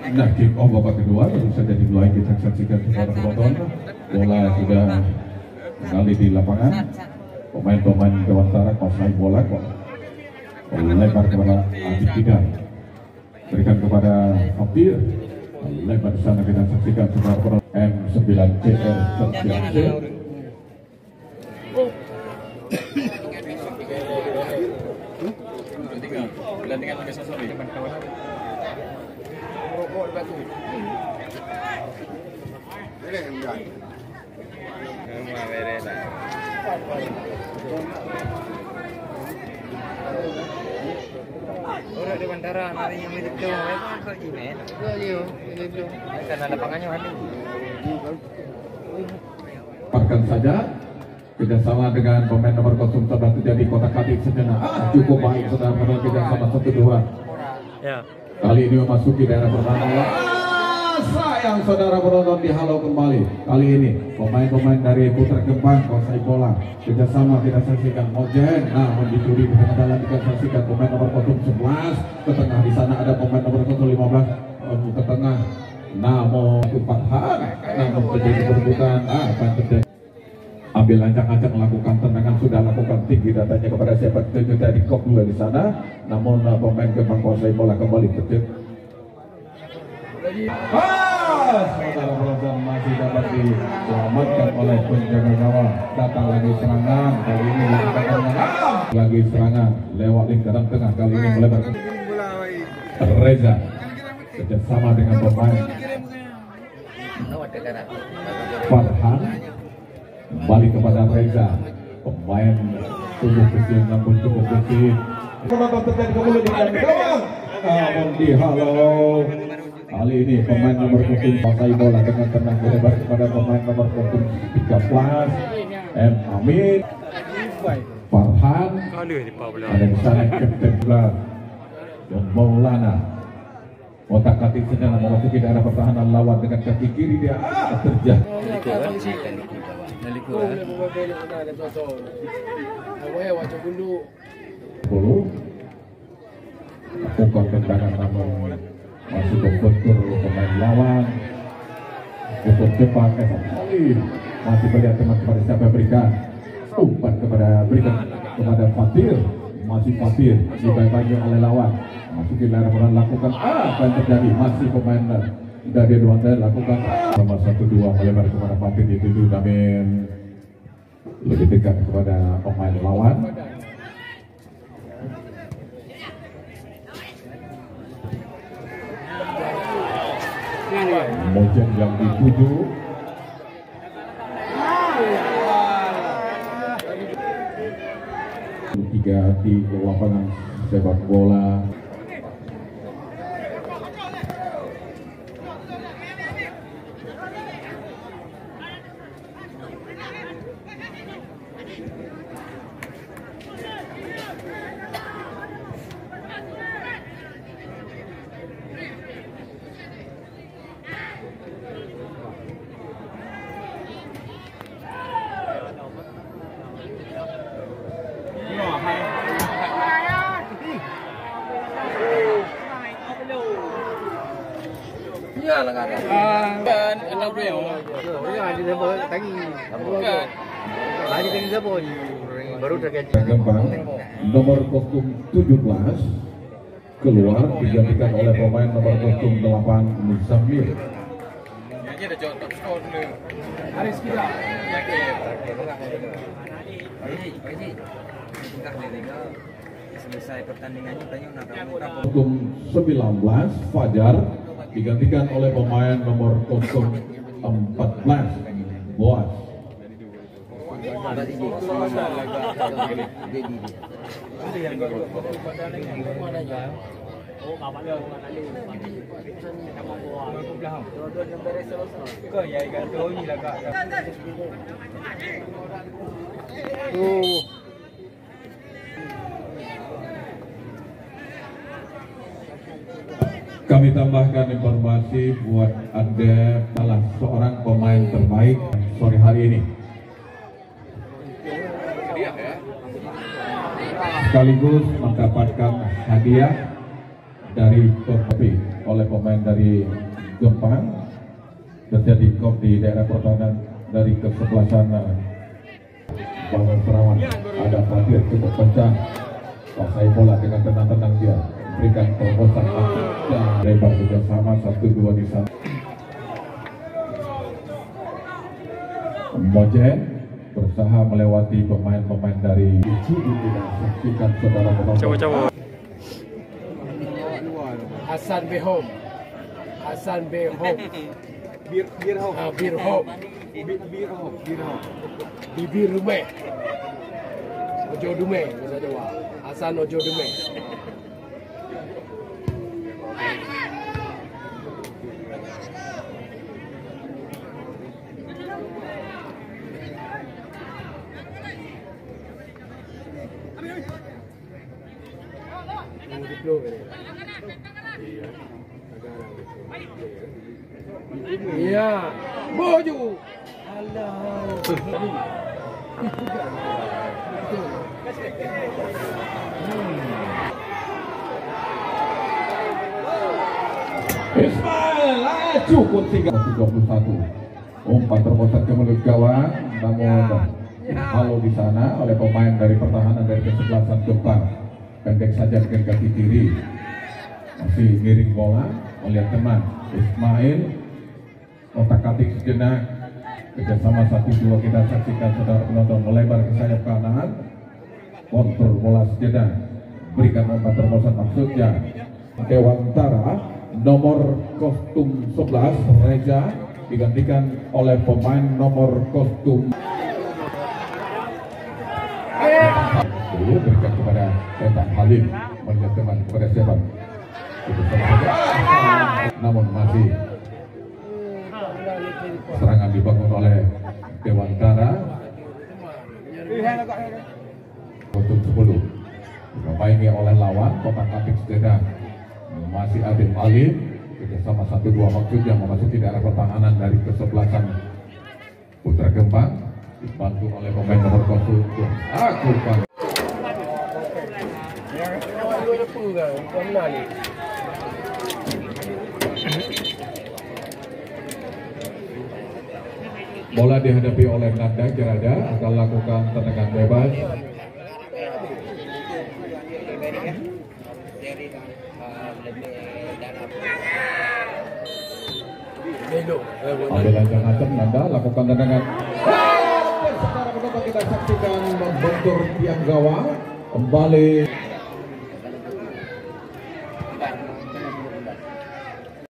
Nah, kick off babak kedua baru saja dimulai, kita saksikan kepada penonton. Bola sudah kembali di lapangan. Pemain-pemain Dewantara menguasai bola kok. Lebar kepada Adik Tidar. Berikan kepada Fatir. Lebar di sana, kita saksikan kepada penonton. M9CR C. Orang di bandara nanti yang milik tu, kau email. Karena lapangannya ada. Parkan saja kerjasama dengan pemain nomor 01 terjadi kotak atik sejenak. Cukup baik saudara penonton, kerjasama 1-2. Ya. Kali ini memasuki daerah pertahanan. Sayang saudara penonton, dihalau kembali. Kali ini pemain-pemain dari Putra Kembang menguasai bola. Kerjasama kita saksikan Mojen. Namun dicuri di tengah dalam, kita saksikan pemain nomor 11 ke tengah. Di sana ada pemain nomor 15 ke tengah. Namun Farhan, namun terjadi perebutan. Apa yang terjadi? Ambil ancang-ancang melakukan tendangan, sudah lakukan tinggi datanya kepada siapa itu dari kok dua di sana. Namun pemain Kembang menguasai bola kembali terjadi. Saudara penonton, masih dapat diselamatkan oleh penjaga gawang. Datang lagi serangan, kali ini lagi serangan lewat lingkaran tengah, kali ini melebar Reza kerjasama dengan pemain Farhan. Kembali kepada Reza, pemain tubuh kecil namun cukup kecil. Penonton terjadi kemudian dengan gawang, namun dihalau. Kali ini pemain nomor 10 pakai bola dengan tenang melebar kepada pemain nomor 13 M. Amin. Farhan ada di sana Kapten Blar dan Maulana. Otak kaki sedang memasuki daerah pertahanan lawan dengan kaki kiri dia terjadi. Lakukan tendangan namun masih membentur pemain lawan. Cukup cepat kali masih melihat teman kepada siapa berikan umpan kepada Fatir. Masih Fatir dibagi oleh lawan, masuk di daerah peran, lakukan apa yang terjadi? Masih pemain dari Dewantara lakukan nomor 1-2 melebar kepada Fatir, dituju Damin lebih dekat kepada pemain lawan. Mojen yang dituju tiga di lapangan sepak bola. Kembang nomor 17 keluar digantikan oleh pemain nomor 08 Musamir. Selesai pertandingannya tanya 19 Fajar digantikan oleh pemain nomor 14 Boas. Kami tambahkan informasi buat Anda, salah seorang pemain terbaik sore hari ini. Sekaligus mendapatkan hadiah dari Perkopi oleh oleh pemain dari Gempang. Terjadi gol di daerah pertahanan dari kesebelasan Bangun Serawan. Ada Fatir cukup kencang, pasai bola dengan tenang-tenang dia berikan terobosan dan lebar juga sama 1-2 di sana. Mojen berusaha melewati pemain-pemain dari Cidi. Kita saksikan saudara penonton. Coba. Hasan Behom. Birhom. Bibir Dume. Ojo Dume. Hasan Ojo Dume. Iya, boju. Ismail laju pun 321. Umpan terpusat ke mulut gawang, namun halo di sana oleh pemain dari pertahanan dari kesebelasan Gempang. Pendek saja dengan kaki kiri, masih miring bola melihat teman Ismail. Otak-atik sejenak, kerjasama 1-2 kita saksikan saudara penonton melebar ke sayap kanan, kontrol bola sejenak, berikan umpan terpusat maksudnya Dewantara nomor kostum 11 Reza digantikan oleh pemain nomor kostum berikan kepada Setan Halim, melihat teman kepada siapa namun masih serangan dibangun oleh Dewantara kostum 10 dimaini oleh lawan kotak-atik sejenak. Masih Adem Alim kerjasama 1-2 maksudnya memasuki daerah pertahanan dari kesebelasan Putra Gempang dibantu oleh pemain nomor kostum Kurpan. Bola dihadapi oleh Nanda Jerada akan lakukan tendangan bebas. Ambil lanjut Nasem, Nanda lakukan tendangan. Sekarang kita saksikan membentur tiang gawang kembali.